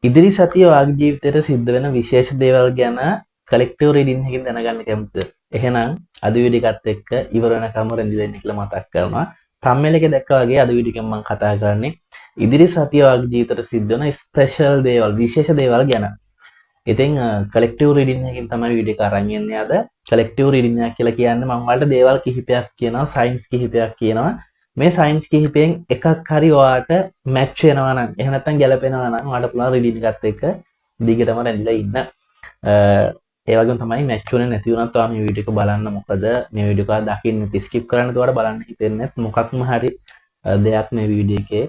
ඉදිරි සතිය ඔයාගේ ජීවිතේට සිද්ධ වෙන විශේෂ දේවල් ගැන කලෙක්ටිව් රීඩින් එකකින් දැනගන්න කැමතිද? එහෙනම් අද වීඩියෝ එකත් එක්ක ඉවර වෙනකම් රැඳිලා ඉන්න කියලා මතක් කරනවා. තම්මෙල එක දැක්කා වගේ අද වීඩියෝ එකෙන් මම කතා කරන්නේ ඉදිරි සතිය ඔයාගේ ජීවිතේට සිද්ධ වෙන ස්පෙෂල් දේවල්, විශේෂ දේවල් ගැන. ඉතින් කලෙක්ටිව් රීඩින් එකකින් තමයි වීඩියෝ එක අරන් එන්නේ අද. කලෙක්ටිව් රීඩින් එක කියලා කියන්නේ මම ඔයාලට දේවල් කිහිපයක් කියනවා, සයින්ස් කිහිපයක් කියනවා. මේ සයින්ස් කිහිපයෙන් එකක් හරි ඔයාට මැච් වෙනවා නම් එහෙම නැත්නම් ගැලපෙනවා නම් ඔයාලට පුළුවන් රීඩින් එකත් එක්ක දිගටම රැඳිලා ඉන්න. ඒ වගේම තමයි මැච් වෙන්නේ නැති වුණත් ඔයා මේ වීඩියෝ එක බලන්න. මොකද මේ වීඩියෝ එක දකින්න ස්කිප් කරන්න දුවට බලන්න හිතෙන්නේ නැත්. මොකක්ම හරි දෙයක් මේ වීඩියෝ එකේ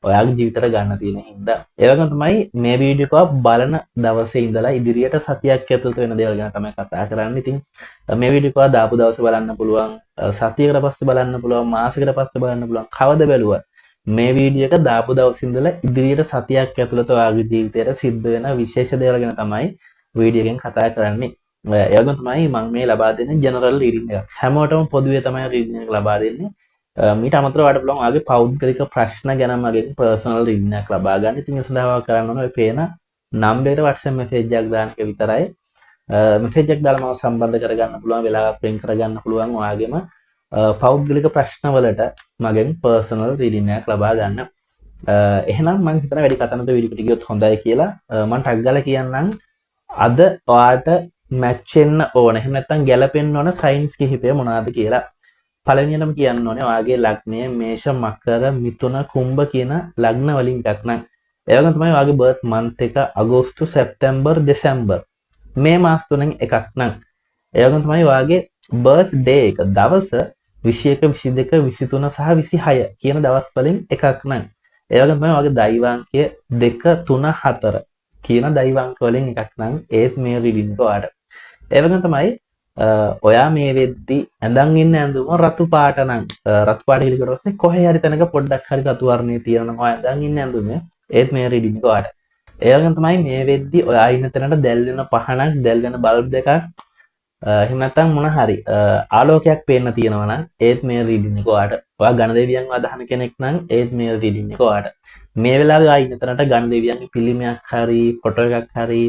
ඔයාගේ ජීවිතයට ගන්න තියෙන හින්දා. ඒ වගේම තමයි මේ වීඩියෝ එක බලන දවසේ ඉඳලා ඉදිරියට සතියක් ඇතුළත වෙන දේවල් ගැන තමයි කතා කරන්නේ. ඉතින් මේ වීඩියෝ එක දාපු දවසේ බලන්න පුළුවන්, සතියකට පස්සේ බලන්න පුළුවන්, මාසයකට පස්සේ බලන්න පුළුවන්. කවද බැලුවත් මේ වීඩියෝ එක දාපු දවසේ ඉඳලා ඉදිරියට සතියක් ඇතුළත ඔයාගේ ජීවිතයට සිද්ධ වෙන විශේෂ දේවල් ගැන තමයි වීඩියෝ එකෙන් කතා කරන්නේ. ඒ වගේම තමයි මම මේ ලබා දෙන්නේ ජෙනරල් රීඩින් එකක්. හැමෝටම පොදුවේ තමයි රීඩින් එක ලබා දෙන්නේ. මීට අමතරව ඔයාලට පුළුවන් ඔයාගේ පෞද්ගලික ප්‍රශ්න ගැන මගෙන් පර්සනල් රීඩින් එකක් ලබා ගන්න. ඉතින් ඒ සඳහා කරන්න ඕන ඔය පේන නම්බරේට WhatsApp මැසේජ් එකක් දාන එක විතරයි. මැසේජ් එකක් දාලා මාව සම්බන්ධ කරගන්න පුළුවන්, වෙලාවක් වෙන් කරගන්න පුළුවන් ඔයාගේම පෞද්ගලික ප්‍රශ්න වලට මගෙන් පර්සනල් රීඩින් එකක් ලබා ගන්න. එහෙනම් මම හිතනවා වැඩි කතා නැතුව වීඩියෝ එකට ගියොත් හොඳයි කියලා. මම ටග් ගාලා කියන්නම් අද ඔයාට මැච් වෙන්න ඕන. එහෙම නැත්නම් ගැලපෙන්න ඕන සයින්ස් කිහිපය මොනවාද කියලා. පළවෙනියටම කියන්න ඕනේ ඔයාගේ ලග්නය මේෂ, මකර, මිථුන, කුම්භ කියන ලග්න වලින් එකක් නම්. ඒ වගේම තමයි ඔයාගේ බර්ත් මන්ත් එක අගෝස්තු, සැප්තැම්බර්, දෙසැම්බර් මේ මාස තුනෙන් එකක් නම්. ඒ වගේම තමයි ඔයාගේ බර්ත් ඩේ එක දවස 21, 22, 23 සහ 26 කියන දවස් වලින් එකක් නම්. ඒ වගේම තමයි ඔයාගේ දෛවාංකය 2, 3, 4 කියන දෛවාංක වලින් එකක් නම් ඒත් මේ රීඩින් එක ඔයාට. ඒ වගේම තමයි ඔයා මේ වෙද්දි ඇඳන් ඉන්න ඇඳුම රතු පාට නම් රතු පාට ඉලිකට පස්සේ කොහේ හරි තැනක පොඩ්ඩක් හරි රතු වර්ණයේ තියෙනවා ඇඳන් ඉන්න ඇඳුම ඒත් මේ රීඩින් එක ඔයාට. ඒ වගේම තමයි මේ වෙද්දි ඔයා ඉන්න තැනට දැල් වෙන පහනක්, දැල් වෙන බල්බ් එකක්, එහෙම නැත්නම් මොන හරි ආලෝකයක් පේන්න තියෙනවා නම් ඒත් මේ රීඩින් එක ඔයාට. ඔයා ඝන දෙවියන්ව අදහන කෙනෙක් නම් ඒත් මේ රීඩින් එක ඔයාට. මේ වෙලාවේ ඔයා ඉන්න තැනට ඝන දෙවියන්ගේ පිළිමයක් හරි ෆොටෝ එකක් හරි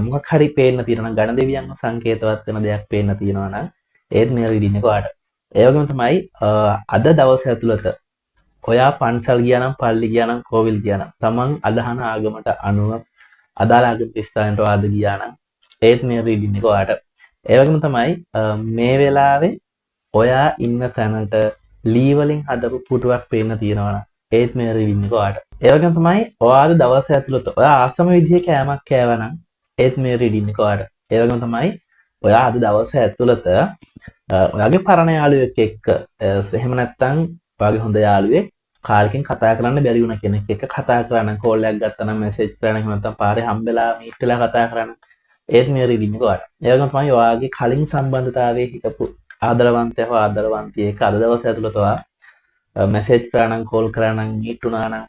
මොකක් හරි පේන්න තියෙනවා නම් ඝන දෙවියන්ව සංකේතවත් වෙන දෙයක් පේන්න තියෙනවා නම් ඒත් මේ රීඩින් එක ඔයාට. ඒ වගේම තමයි අද දවස් ඇතුළත ඔයා පන්සල් ගියා නම්, පල්ලි ගියා නම්, කෝවිල් ගියා නම්, තමන් අදහන ආගමට අනුව අදාළ ආගම ස්ථානයට ආද ගියා නම් ඒත් මේ රීඩින් එක ඔයාට. ඒ වගේම තමයි මේ වෙලාවේ ඔයා ඉන්න තැනට ලී වලින් හදපු පුටුවක් පේන්න තියෙනවා නම් ඒත් මේ රීඩින් එක ඔයාට. ඒ වගේම තමයි ඔයාගේ දවස් ඇතුළත ඔයා ආසම විදිහේ කෑමක් කෑවා නම් ඒත් මේ රීඩින් එක ඔයාට. ඒ වගේම තමයි ඔයා අද දවස් ඇතුළත ඔයාගේ පරණ යාළුවෙක් එක්ක එහෙම නැත්නම් ඔයාගේ හොඳ යාළුවෙක් කාලෙකින් කතා කරන්න බැරි වුණ කෙනෙක් එක්ක කතා කරා නම්, කෝල් එකක් ගත්තා නම්, මැසේජ් කරා නම්, එහෙම නැත්නම් පාරේ හම්බෙලා මීට් වෙලා කතා කරා නම් ඒත් මේ රීඩින් එක ඔයාට. ඒ වගේම තමයි ඔයාගේ කලින් සම්බන්ධතාවයේ හිටපු ආදරවන්තයා හෝ ආදරවන්තිය එක්ක අද දවස් ඇතුළත ඔයා මැසේජ් කරා නම්, කෝල් කරා නම්, මීට් වුණා නම්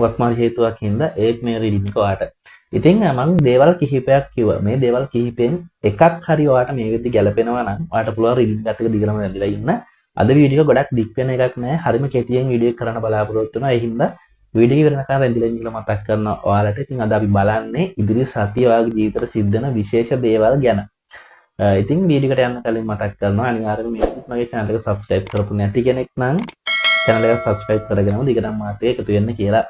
මොකක්ම හේතුවක් හින්දා ඒත් මේ රීඩින් එක ඔයාට. ඉතින් මම දේවල් කිහිපයක් කිව්වා. මේ දේවල් කිහිපෙන් එකක් හරි ඔයාට මේ විදිහට ගැලපෙනවා නම් ඔයාට පුළුවන් රීඩින් එකත් එක්ක දිගටම වැදලා ඉන්න. අද වීඩියෝ එක ගොඩක් දික් වෙන එකක් නෑ. හරිම කෙටියෙන් වීඩියෝ එක කරන්න බලාපොරොත්තු වෙනවා. ඒ හින්දා වීඩියෝ එක වෙනකන් රැඳිලා ඉන්න කියලා මතක් කරනවා ඔයාලට. ඉතින් අද අපි බලන්නේ ඉදිරි සතිය ඔයාගේ ජීවිතේට සිද්ධ වෙන විශේෂ දේවල් ගැන. ඉතින් වීඩියෝ එකට යන්න කලින් මතක් කරනවා අනිවාර්යයෙන්ම මගේ channel එක subscribe කරපු නැති කෙනෙක් නම් channel එක subscribe කරගෙනම දිගටම මාත් එක්ක එකතු වෙන්න කියලා.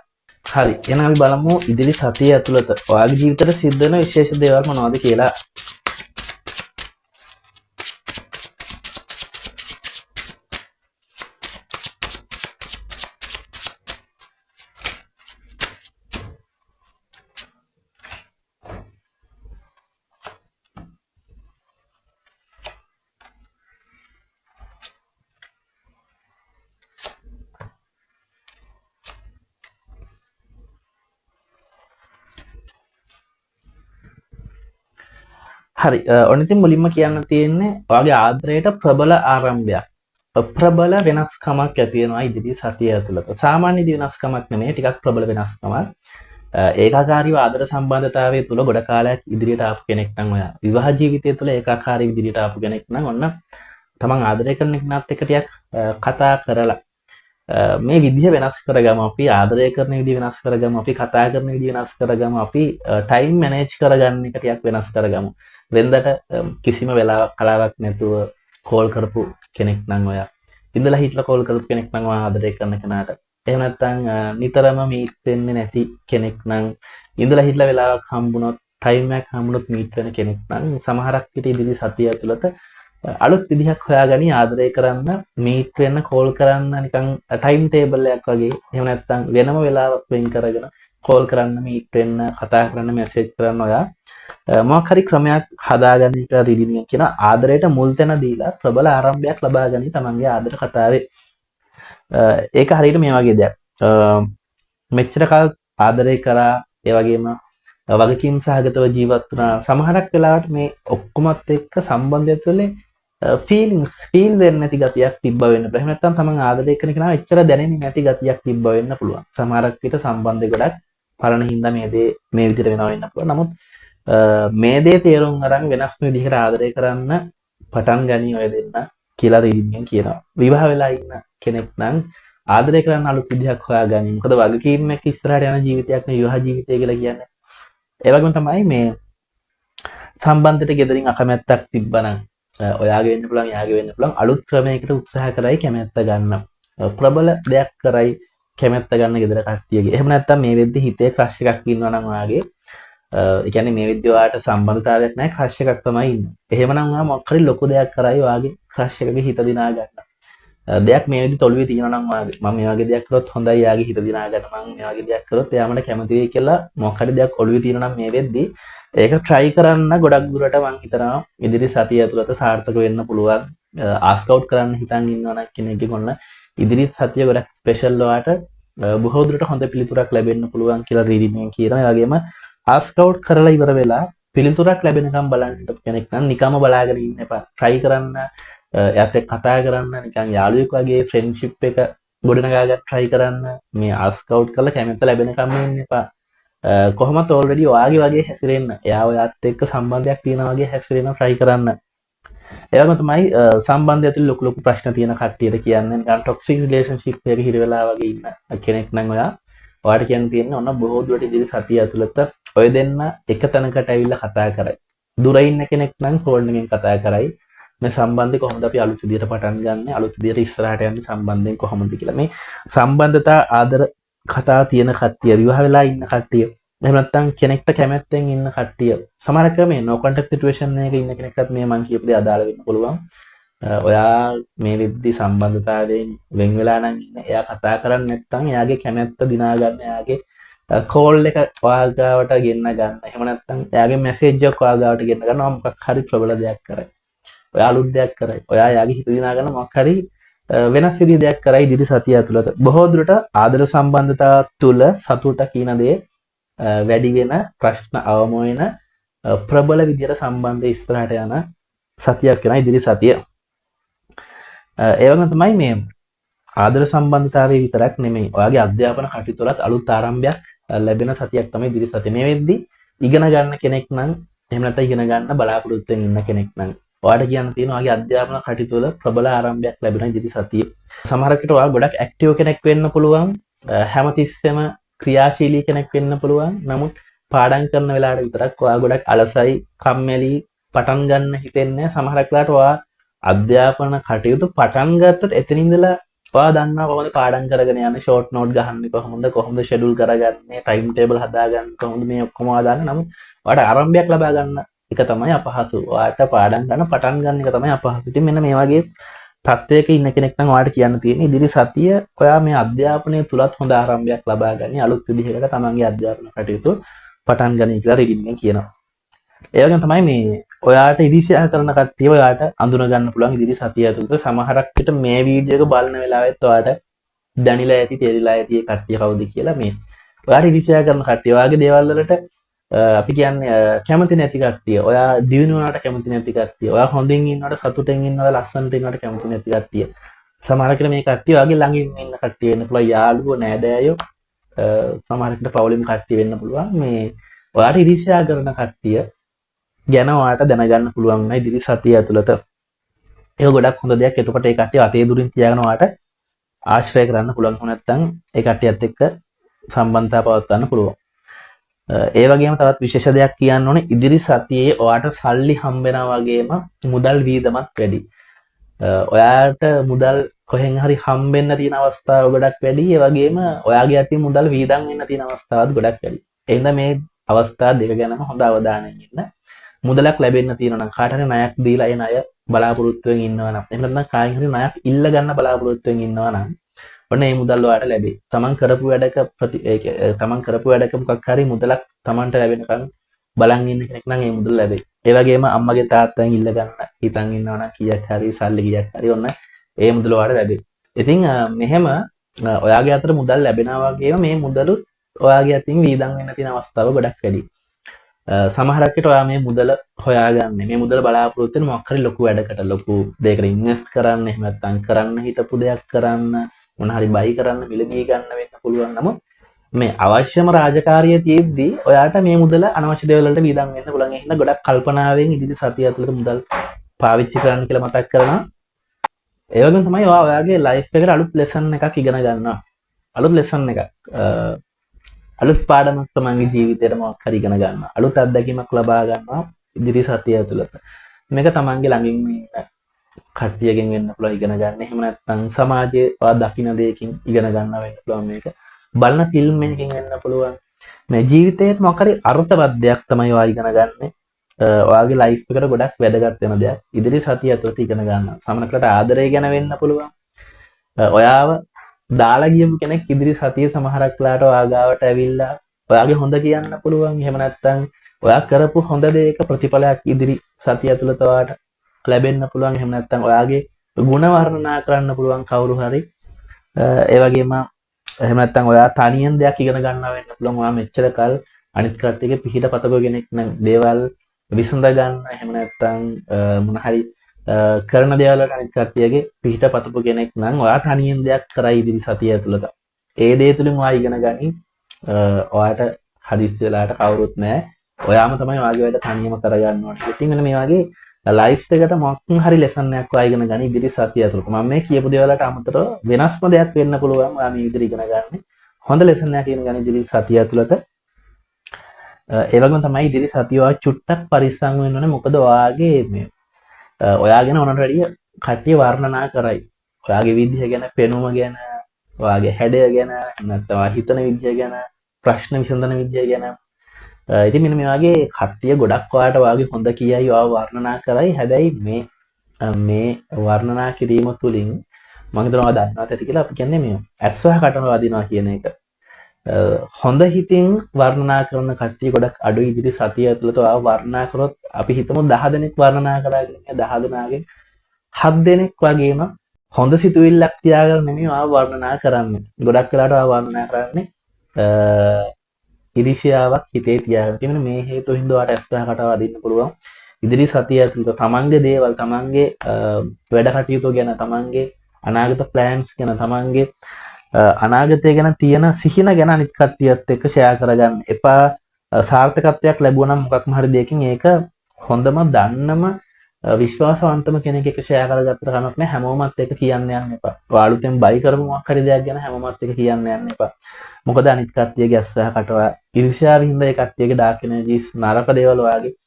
හරි. එහෙනම් අපි බලමු ඉදිරි සතිය ඇතුළත ඔයාගේ ජීවිතේට සිද්ධ වෙන විශේෂ දේවල් මොනවද කියලා. හරි. ඔන්න ඉතින් මුලින්ම කියන්න තියෙන්නේ ඔයාගේ ආදරයට ප්‍රබල ආරම්භයක්. ප්‍රබල වෙනස්කමක් ඇති වෙනවා ඉදිරි සතිය ඇතුළත. සාමාන්‍ය වෙනස්කමක් නෙමෙයි, ටිකක් ප්‍රබල වෙනස්කමක්. ඒකාකාරීව ආදර සම්බන්ධතාවයේ තුල ගොඩ කාලයක් ඉදිරියට ආපු කෙනෙක් නම් ඔයා. විවාහ ජීවිතය තුළ ඒකාකාරීව ඉදිරියට ආපු කෙනෙක් නම් ඔන්න තමන් ආදරය කරන කෙනාත් එක්ක ටිකක් කතා කරලා මේ විදිහ වෙනස් කරගමු, අපි ආදරය කරන විදිහ වෙනස් කරගමු, අපි කතා කරන විදිහ වෙනස් කරගමු, අපි ටයිම් මැනේජ් කරගන්න එක ටිකක් වෙනස් කරගමු. වෙනදට කිසිම වෙලාවක් කලාවක් නැතුව කෝල් කරපු කෙනෙක් නම් ඔයා ඉඳලා හිටලා කෝල් කරපු කෙනෙක් නම් ඔයා ආදරය කරන කෙනාට, එහෙම නැත්නම් නිතරම මීට් වෙන්නේ නැති කෙනෙක් නම් ඉඳලා හිටලා වෙලාවක් හම්බුනොත්, ටයිම් එකක් හම්බුනොත් මීට් වෙන කෙනෙක් නම් සමහරක් විට ඉදිරි සතිය ඇතුළත අලුත් විදිහක් හොයාගනි ආදරය කරන්න, මීට් වෙන්න, කෝල් කරන්න නිකන් ටයිම් ටේබල් එකක් වගේ. එහෙම නැත්නම් වෙනම වෙලාවක් වෙන් කරගෙන කෝල් කරන්න, මීට් වෙන්න, කතා කරන්න, මැසේජ් කරන්න ඔයා මොකක් හරි ක්‍රමයක් හදාගන්න කියලා රීඩිනිය කියන ආදරයට මුල් තැන දීලා ප්‍රබල ආරම්භයක් ලබා ගනි තමන්ගේ ආදර කතාවේ. ඒක හරියට මේ වගේ දෙයක්. මෙච්චර කල් ආදරය කරා, ඒ වගේම වගකීම් සහගතව ජීවත් වුණා. සමහරක් වෙලාවට මේ ඔක්කොමත් එක්ක සම්බන්ධය තුළ ෆීලිංස් ෆීල් වෙන්නේ නැති ගතියක් තිබ්බ වෙන්න පුළුවන්. එහෙම නැත්නම් තමන් ආදරය කරන කෙනා එච්චර දැනෙන්නේ නැති ගතියක් තිබ්බ වෙන්න පුළුවන්. සමහරක් විට සම්බන්ධය ගොඩක් පරණ හින්දා මේ දේ මේ විදිහට වෙනව වෙන්න පුළුවන්. නමුත් මේ දේ තේරුම් අරන් වෙනස් විදිහකට ආදරය කරන්න පටන් ගනි ඔය දෙන්න කියලා රීඩින්ගෙන් කියනවා. විවාහ වෙලා ඉන්න කෙනෙක් නම් ආදරය කරන්න අලුත් විදිහක් හොයාගනි. මොකද වගකීම් එක්ක ඉස්සරහට යන ජීවිතයක් නේ විවාහ ජීවිතය කියලා කියන්නේ. ඒ වගේම තමයි මේ සම්බන්ධයට ගෙදරින් අකමැත්තක් තිබ්බනම් ඔයාගේ වෙන්න පුළුවන්, යාගේ වෙන්න පුළුවන්, අලුත් ක්‍රමයකට උත්සාහ කරයි කැමැත්ත ගන්න. ප්‍රබල දෙයක් කරයි කැමැත්ත ගන්න ගෙදර කට්ටියගේ. එහෙම නැත්නම් මේ වෙද්දි හිතේ ක්‍රෂ් එකක් ඉන්නවා නම් ඔයාගේ, ඒ කියන්නේ මේ වෙද්දි ඔයාට සම්බන්ධතාවයක් නැහැ, ක්‍රෂ් එකක් තමයි ඉන්නේ. එහෙමනම් ඔයා මොකක් හරි ලොකු දෙයක් කරයි ඔයාගේ ක්‍රෂ් එකගේ හිත දිනා ගන්න. දෙයක් මේ වෙද්දි තොලුවේ තියෙනවා නම් ඔයාගේ, මම මේ වගේ දෙයක් කරොත් හොඳයි, යාගේ හිත දිනා ගන්න, මම මේ වගේ දෙයක් කරොත් එයා මට කැමති වෙයි කියලා මොකක් හරි දෙයක් ඔළුවේ තියෙනවා නම් මේ වෙද්දි ඒක try කරන්න ගොඩක් දුරට මම හිතනවා ඉදිරි සතිය ඇතුළත සාර්ථක වෙන්න පුළුවන්. ආස්ක් අවුට් කරන්න හිතන් ඉන්නවා නම් කෙනෙක්ගේ කොන්න ඉදිරි සතිය ගොඩක් ස්පෙෂල් ඔයාට බොහෝ දුරට හොඳ පිළිතුරක් ලැබෙන්න පුළුවන් කියලා රීඩින් එකෙන් කියනවා. ඒ වගේම ආස්ක් අවුට් කරලා ඉවර වෙලා පිළිතුරක් ලැබෙනකම් බලන්න හිටපු කෙනෙක් නම් නිකම්ම බලාගෙන ඉන්න එපා. try කරන්න, එයාත් එක්ක කතා කරන්න, නිකන් යාළුවෙක් වගේ ෆ්‍රෙන්ඩ්ෂිප් එක ගොඩනගා ගන්න try කරන්න. මේ ආස්ක් අවුට් කරලා කැමැත්ත ලැබෙනකම් ඉන්න එපා. කොහොමත් ඔල්රෙඩි ඔයාගේ වගේ හැසිරෙන්න, එයා ඔයාත් එක්ක සම්බන්ධයක් තියෙනවා වගේ හැසිරෙන්න try කරන්න. ඒ වගේම තමයි සම්බන්ධය ඇතුළේ ලොකු ලොකු ප්‍රශ්න තියෙන කට්ටියට කියන්නේ නිකන් ටොක්සික් රිලේෂන්ෂිප් එකක හිර වෙලා වගේ ඉන්න කෙනෙක් නම් ඔයාට කියන්න තියෙන්නේ ඔන්න බොහෝ දුරට ඉදිරි සතිය ඇතුළත ඔය දෙන්න එක තැනකට ඇවිල්ලා කතා කරයි. දුර ඉන්න කෙනෙක් නම් ෆෝන් එකෙන් කතා කරයි. මේ සම්බන්ධය කොහොමද අපි අලුත් විදියට පටන් ගන්න, අලුත් විදියට ඉස්සරහට යන්නේ සම්බන්ධයෙන් කොහොමද කියලා. මේ සම්බන්ධතා ආදර කතා තියෙන කට්ටිය, විවාහ වෙලා ඉන්න කට්ටිය, එහෙම නැත්නම් කෙනෙක්ට කැමැත්තෙන් ඉන්න කට්ටිය, සමහරක මේ no contact situation එකක ඉන්න කෙනෙක්ටත් මේ මං කියපු දේ අදාළ වෙන්න පුළුවන්. ඔයා මේ විද්දි සම්බන්ධතාවයෙන් වෙන් වෙලා නම් ඉන්නේ, එයා කතා කරන්නේ නැත්නම් එයාගේ කැමැත්ත දිනා ගන්න, එයාගේ කෝල් එක ඔයා ගාවට ගෙන්න ගන්න, එහෙම නැත්නම් එයාගේ මැසේජ් එක ඔයා ගාවට ගෙන්න ගන්නවා, මොකක් හරි ප්‍රබල දෙයක් කරයි. ඔයා අලුත් දෙයක් කරයි. ඔයා එයාගේ හිත දිනා ගන්න මොකක් හරි වෙනස් විදිහේ දෙයක් කරයි ඉදිරි සතිය ඇතුළත. බොහෝ දුරට ආදර සම්බන්ධතාව තුළ සතුට කියන දේ වැඩි වෙන, ප්‍රශ්න අවම වෙන, ප්‍රබල විදිහට සම්බන්ධය ඉස්සරහට යන සතියක් වෙන ඉදිරි සතිය. ඒ වගේම තමයි මේ ආදර සම්බන්ධතාවයේ විතරක් නෙමෙයි, ඔයාගේ අධ්‍යාපන කටයුතු වලත් අලුත් ආරම්භයක් ලැබෙන සතියක් තමයි ඉදිරි සතිය. මේ වෙද්දි ඉගෙන ගන්න කෙනෙක් නම්, එහෙම නැත්නම් ඉගෙන ගන්න බලාපොරොත්තු වෙන ඉන්න කෙනෙක් නම් ඔයාට කියන්න තියෙනවා ඔයාගේ අධ්‍යාපන කටයුතු වල ප්‍රබල ආරම්භයක් ලැබෙන ඉදිරි සතියේ. සමහරකට ඔයා ගොඩක් ඇක්ටිව් කෙනෙක් වෙන්න පුළුවන්, හැමතිස්සෙම ක්‍රියාශීලී කෙනෙක් වෙන්න පුළුවන්. නමුත් පාඩම් කරන වෙලාවට විතරක් ඔයා ගොඩක් අලසයි, කම්මැලි, පටන් ගන්න හිතෙන්නේ. සමහරක් වෙලාවට ඔයා අධ්‍යාපන කටයුතු පටන් ගත්තත් එතන ඉඳලා ඔයා දන්නවා කොහොමද පාඩම් කරගෙන යන්නේ, ෂෝට් නෝට් ගහන්නේ කොහොමද ෂෙඩියුල් කරගන්නේ, ටයිම් ටේබල් හදාගන්නේ කොහොමද, මේ ඔක්කොම ඔයා දන්නේ. නමුත් ඔයාට ආරම්භයක් ලබා ගන්න එක තමයි අපහසු. ඔයාට පාඩම් ගන්න පටන් ගන්න එක තමයි අපහසු. ඉතින් මෙන්න මේ වගේ තත්ත්වයක ඉන්න කෙනෙක් නම් ඔයාට කියන්න තියෙන්නේ ඉදිරි සතිය ඔයා මේ අධ්‍යාපනය තුලත් හොඳ ආරම්භයක් ලබා ගන්න, අලුත් විදිහකට තමන්ගේ අධ්‍යාපන කටයුතු පටන් ගන්න කියලා රීඩින්ගෙන් කියනවා. ඒ වගේම තමයි මේ ඔයාට ඉරිසියා කරන කට්ටිය ඔයාට අඳුන ගන්න පුළුවන් ඉදිරි සතිය ඇතුළත. සමහරක් විට මේ වීඩියෝ එක බලන වෙලාවෙත් ඔයාට දැනිලා ඇති, තේරිලා ඇති ඒ කට්ටිය කවුද කියලා. මේ ඔයාට ඉරිසියා කරන කට්ටිය ඔයාගේ දේවල් වලට අපි කියන්නේ කැමති නැති කට්ටිය, ඔයා දිනු වුණාට කැමති නැති කට්ටිය, ඔයා හොඳින් ඉන්නවට, සතුටෙන් ඉන්නවට, ලස්සනට ඉන්නවට කැමති නැති කට්ටිය. සමහරකට මේ කට්ටිය ඔයාගේ ළඟින් ඉන්න කට්ටිය වෙන්න පුළුවන්, යාළුවෝ, නෑදෑයෝ, සමහරකට පවුලෙම කට්ටිය වෙන්න පුළුවන්. මේ ඔයාට ඉරිසියා කරන කට්ටිය ගැන ඔයාට දැනගන්න පුළුවන් නේද ඉදිරි සතිය ඇතුළත. ඒක ගොඩක් හොඳ දෙයක්. එතකොට ඒ කට්ටිය අතේ දුරින් තියාගෙන ඔයාට ආශ්‍රය කරන්න පුළුවන්. නැත්නම් ඒ කට්ටියත් එක්ක සම්බන්ධතාව පවත්වන්න පුළුවන්. ඒ වගේම තවත් විශේෂ දෙයක් කියන්න ඕනේ ඉදිරි සතියේ ඔයාට සල්ලි හම්බෙනවා වගේම මුදල් වීදමත් වැඩි. ඔයාට මුදල් කොහෙන් හරි හම්බෙන්න තියෙන අවස්ථාව ගොඩක් වැඩි. ඒ වගේම ඔයාගේ අතින් මුදල් වීදම් වෙන්න තියෙන අවස්ථාවත් ගොඩක් වැඩි. එහෙනම් මේ අවස්ථා දෙක ගැනම හොඳ අවධානයෙන් ඉන්න. මුදලක් ලැබෙන්න තියෙනවා නම් කාට හරි ණයක් දීලා ඒ ණය බලාපොරොත්තුවෙන් ඉන්නවා නම් එහෙම නැත්නම් කායින් හරි ණයක් ඉල්ල ගන්න බලාපොරොත්තුවෙන් ඉන්නවා නම් ඔන්න මේ මුදල් ඔයාලට ලැබෙයි. තමන් කරපු වැඩක තමන් කරපු වැඩක මොකක් හරි මුදලක් තමන්ට ලැබෙනකන් බලන් ඉන්න කෙනෙක් නම් මේ මුදල් ලැබෙයි. ඒ වගේම අම්මගේ තාත්තගෙන් ඉල්ල ගන්න හිතන් ඉන්නවා නම් කීයක් හරි සල්ලි කීයක් හරි ඔන්න ඒ මුදල ඔයාලට ලැබෙයි. ඉතින් මෙහෙම ඔයාගේ අතට මුදල් ලැබෙනවා වගේම මේ මුදලුත් ඔයාගේ අතින් වීදම් වෙන්න තියෙන අවස්ථාව ගොඩක් වැඩි. සමහරකට ඔයා මේ මුදල හොයාගන්නේ මේ මුදල බලාපොරොත්තු වෙන මොකක් හරි ලොකු වැඩකට ලොකු දෙයකට ඉන්වෙස්ට් කරන්න එහෙම නැත්නම් කරන්න හිතපු දෙයක් කරන්න මොන හරි බයි කරන්න මිලදී ගන්න වෙන්න පුළුවන්. නමුත් මේ අවශ්‍යම රාජකාරිය තියෙද්දි ඔයාට මේ මුදල අනවශ්‍ය දේවල් වලට වීදම් වෙන්න පුළුවන්. එහෙනම් ගොඩක් කල්පනාවෙන් ඉදිරි සතිය ඇතුළත මුදල් පාවිච්චි කරන්න කියලා මතක් කරනවා. ඒ වගේම තමයි ඔයාගේ ලයිෆ් එකට අලුත් ලෙසන් එකක් ඉගෙන ගන්නවා. අලුත් ලෙසන් එකක් අලුත් පාඩමක් තමන්ගේ ජීවිතේට මොකක් හරි ඉගෙන ගන්නවා. අලුත් අත්දැකීමක් ලබා ගන්නවා ඉදිරි සතිය ඇතුළත. මේක තමන්ගේ ළඟින් ඉන්න කට්ටියකින් වෙන්න පුළුවන් ඉගෙන ගන්න. එහෙම නැත්නම් සමාජයේ ඔයා දකින්න දෙයකින් ඉගෙන ගන්න වෙන්න පුළුවන් මේක. බලන ෆිල්ම් එකකින් වෙන්න පුළුවන්. මේ ජීවිතේට මොකක් හරි අර්ථවත් දෙයක් තමයි ඔයා ඉගෙන ගන්න. ඔයාගේ ලයිෆ් එකට ගොඩක් වැදගත් වෙන දෙයක්. ඉදිරි සතිය ඇතුළත ඉගෙන ගන්න. සමහරකට ආදරය ගැන වෙන්න පුළුවන්. ඔයාව දාලා ගියපු කෙනෙක් ඉදිරි සතිය සමහරක් වෙලාවට ඔයා ගාවට ඇවිල්ලා ඔයාගේ හොඳ කියන්න පුළුවන්. එහෙම නැත්නම් ඔයා කරපු හොඳ දෙයක ප්‍රතිඵලයක් ඉදිරි සතිය ඇතුළත ඔයාට ලැබෙන්න පුළුවන්. එහෙම නැත්නම් ඔයාගේ ಗುಣ වර්ණනා කරන්න පුළුවන් කවුරු හරි. ඒ වගේම එහෙම නැත්නම් ඔයා තනියෙන් දෙයක් ඉගෙන ගන්නවා වෙන්න පුළුවන්. ඔයා මෙච්චර කල් අනිත් කට්ටියගේ පිහිට පතක කෙනෙක් නම් දේවල් විසඳ ගන්න. එහෙම නැත්නම් මොන හරි කරන දේවල් වලට අනිත් කට්ටියගේ පිහිට පතපු කෙනෙක් නම් ඔයා තනියෙන් දෙයක් කරයි ඉදිරි සතිය ඇතුළත. ඒ දේ තුලින් ඔයා ඉගෙන ගනි. ඔයාට හදිස්සි වෙලාවට කවුරුත් නැහැ. ඔයාම තමයි ඔයාගේ වැඩ තනියම කරගන්න ඕනේ. ඉතින් මෙන්න මේ වගේ ලයිෆ් එකට මොකක් හරි ලෙසන් එකක් ඔයා ඉගෙන ගනි ඉදිරි සතිය ඇතුළත. මම මේ කියපු දේවල් වලට අමතරව වෙනස්ම දෙයක් වෙන්න පුළුවන්. ඔයා මේ විදිහට ඉගෙන ගන්න. හොඳ ලෙසන් එකක් ඉගෙන ගනි ඉදිරි සතිය ඇතුළත. ඒ වගේම තමයි ඉදිරි සතිය ඔයා චුට්ටක් පරිස්සම් වෙන්න ඕනේ. මොකද ඔයාගේ මේ ඔයාගෙන ඕනට වැඩිය කට්ටිය වර්ණනා කරයි. ඔයාගේ විදිහ ගැන, පෙනුම ගැන, ඔයාගේ හැඩය ගැන, නැත්නම් ඔයා හිතන විදිහ ගැන, ප්‍රශ්න විසඳන විදිහ ගැන. ඉතින් මෙන්න මේ වගේ කට්ටිය ගොඩක් ඔයාට ඔයාගේ හොඳ කියයි, ඔයාව වර්ණනා කරයි. හැබැයි මේ වර්ණනා කිරීම තුලින් මම හිතනවා ඔයා දන්නවා ඇති කියලා අපි කියන්නේ මේ ඇස්වහ කටම වදිනවා කියන එක. හොඳ හිතින් වර්ණනා කරන කට්ටිය ගොඩක් අඩුයි ඉදිරි සතිය ඇතුළත ඔයාව වර්ණනා කරොත් අපි හිතමු 10 දෙනෙක් වර්ණනා කරා කියන්නේ 10 දෙනාගෙන් 7 දෙනෙක් වගේම හොඳ සිතුවිල්ලක් තියාගෙන නෙමෙයි ඔයාව වර්ණනා කරන්නේ. ගොඩක් වෙලාවට ඔයාව වර්ණනා කරන්නේ ඉරිසියාවක් හිතේ තියාගෙන. ඉතින් මේ හේතු හින්දා ඔයාට ඇස්වහ කටව වදින්න පුළුවන්. ඉදිරි සතිය ඇතුළත තමන්ගේ දේවල්, තමන්ගේ වැඩ කටයුතු ගැන, තමන්ගේ අනාගත ප්ලෑන්ස් ගැන, තමන්ගේ අනාගතය ගැන තියෙන සිහින ගැන අනිත් කට්ටියත් එක්ක ෂෙයා කරගන්න එපා. සාර්ථකත්වයක් ලැබුවා නම් මොකක්ම හරි දෙයකින් ඒක හොඳම දන්නම විශ්වාසවන්තම කෙනෙක් එක්ක ෂෙයා කරගත්තට කමක් නැහැ. හැමෝමත් එක්ක කියන්න යන්න එපා. ඔයාලුතෙන් බයි කරපු මොකක් හරි දෙයක් ගැන හැමෝමත් එක්ක කියන්න යන්න එපා. මොකද අනිත් කට්ටියගේ ඇස්වහ කටව ඉරිසියාවෙන් හින්දා ඒ කට්ටියගේ ඩාර්ක් එනර්ජිස් නරක දේවල් ඔයාගේ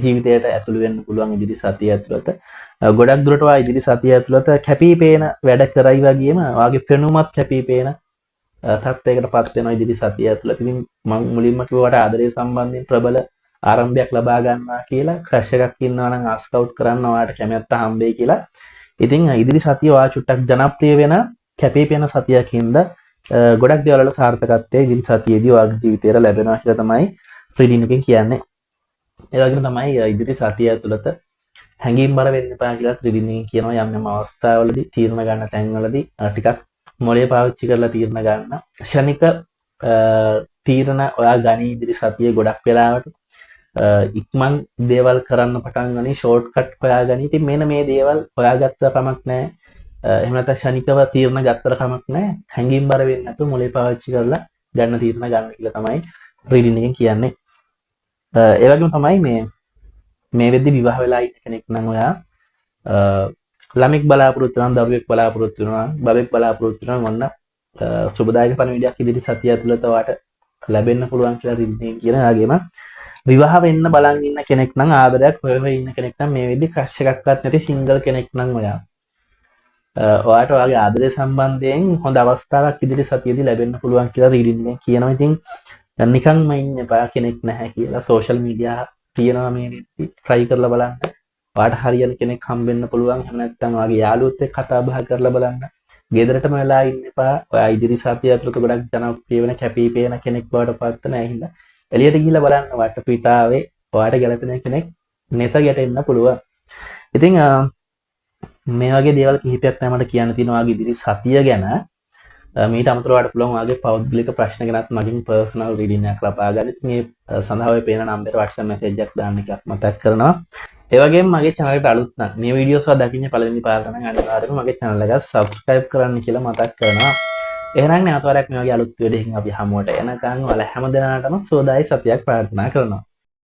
ජීවිතයට ඇතුළු වෙන්න පුළුවන් ඉදිරි සතිය ඇතුළත. ගොඩක් දුරට ඔයා ඉදිරි සතිය ඇතුළත කැපිපේන වැඩ කරයි වගේම ඔයාගේ පෙනුමත් කැපිපේන තත්ත්වයකටපත් වෙනවා ඉදිරි සතිය ඇතුළත. ඉතින් මම මුලින්ම කිව්වට ආදරය සම්බන්ධයෙන් ප්‍රබල ආරම්භයක් ලබා ගන්නවා කියලා. ක්‍රෂ් එකක් ඉන්නවා නම් ආස්කවුට් කරන්න ඔයාට කැමැත්ත හම්බෙයි කියලා. ඉතින් ඉදිරි සතිය ඔයා චුට්ටක් ජනප්‍රිය වෙන කැපිපේන සතියකින්ද ගොඩක් දේවල් වල සාර්ථකත්වය ඉදිරි සතියේදී ඔයාගේ ජීවිතේට ලැබෙනවා කියලා තමයි රීඩින් එකෙන් කියන්නේ. ඒ වගේම තමයි ඉදිරි සතිය ඇතුළත හැඟීම් බර වෙන්න එපා කියලා ත්‍රිදිනී කියනවා. යම් යම් අවස්ථාවලදී තීරණ ගන්න තැන්වලදී ටිකක් මොළය පාවිච්චි කරලා තීරණ ගන්න. ක්ෂණික තීරණ ඔයා ගනි ඉදිරි සතියේ ගොඩක් වෙලාවට ඉක්මන් දේවල් කරන්න පටන් ගනි, ෂෝට් කට් හොයාගනි. ඉතින් මෙන්න මේ දේවල් හොයාගත්ත කමක් නැහැ. එහෙම නැත්නම් ක්ෂණිකව තීරණ ගත්තට කමක් නැහැ. හැඟීම් බර වෙන්නේ නැතුව මොළය පාවිච්චි කරලා ගන්න තීරණ ගන්න කියලා තමයි රීඩින් එකෙන් කියන්නේ. ඒ වගේම තමයි මේ වෙද්දි විවාහ වෙලා ඉන්න කෙනෙක් නම් ඔයා ළමෙක් බලාපොරොත්තු වෙනවා, දරුවෙක් බලාපොරොත්තු වෙනවා, බබෙක් බලාපොරොත්තු වෙනවා මොන්න සුබදායක පණිවිඩයක් ඉදිරි සතිය ඇතුළත ඔයාට ලැබෙන්න පුළුවන් කියලා රිද්මේ කියන වගේම විවාහ වෙන්න බලන් ඉන්න කෙනෙක් නම් ආදරයක් හොය හොය ඉන්න කෙනෙක් නම් මේ වෙද්දි ක්‍රෂ් එකක්වත් නැති සිංගල් කෙනෙක් නම් ඔයාට ඔයාගේ ආදරය සම්බන්ධයෙන් හොඳ අවස්ථාවක් ඉදිරි සතියේදී ලැබෙන්න පුළුවන් කියලා රීඩින් එකෙන් කියනවා. ඉතින් නිකන්ම ඉන්න එපා කෙනෙක් නැහැ කියලා සෝෂල් මීඩියා තියෙනවා මේ වෙද්දි try කරලා බලන්න. ඔයාට හරියන කෙනෙක් හම්බෙන්න පුළුවන්. එහෙම නැත්නම් ඔයාගේ යාළුවොත් එක්ක කතා බහ කරලා බලන්න. ගෙදරටම වෙලා ඉන්න එපා. ඔයා ඉදිරි සතිය ඇතුළත ගොඩක් ජනප්‍රිය වෙන කැපී පෙනෙන කෙනෙක් බවට පත් වෙන ඇහිඳ එළියට ගිහිල්ලා බලන්න වටපිටාවේ ඔයාට ගැලපෙන කෙනෙක් නෙත ගැටෙන්න පුළුවන්. ඉතින් මේ වගේ දේවල් කිහිපයක් තමයි මට කියන්න තියෙනවා ඔයාගේ ඉදිරි සතිය ගැන. මීට අමතරව ඔයාලට පුළුවන් ඔයාගේ පෞද්ගලික ප්‍රශ්න ගැනත් මගින් පර්සනල් රීඩින් එකක් ලබා ගන්න. ඉතින් මේ සඳහා ඔය පේන නම්බරයට WhatsApp message එකක් දාන්න එකක් මතක් කරනවා. ඒ වගේම මගේ channel එකට අලුත් නම් මේ වීඩියෝස් ඔයා දකින්නේ පළවෙනි පාරට නම් අනිවාර්යයෙන්ම මගේ channel එක subscribe කරන්න කියලා මතක් කරනවා. එහෙනම් නැවත වරක් මේ වගේ අලුත් වීඩියෝ එකකින් අපි හමුවට එනකන් ඔයාලා හැම දිනකටම සුවදායි සතියක් ප්‍රාර්ථනා කරනවා.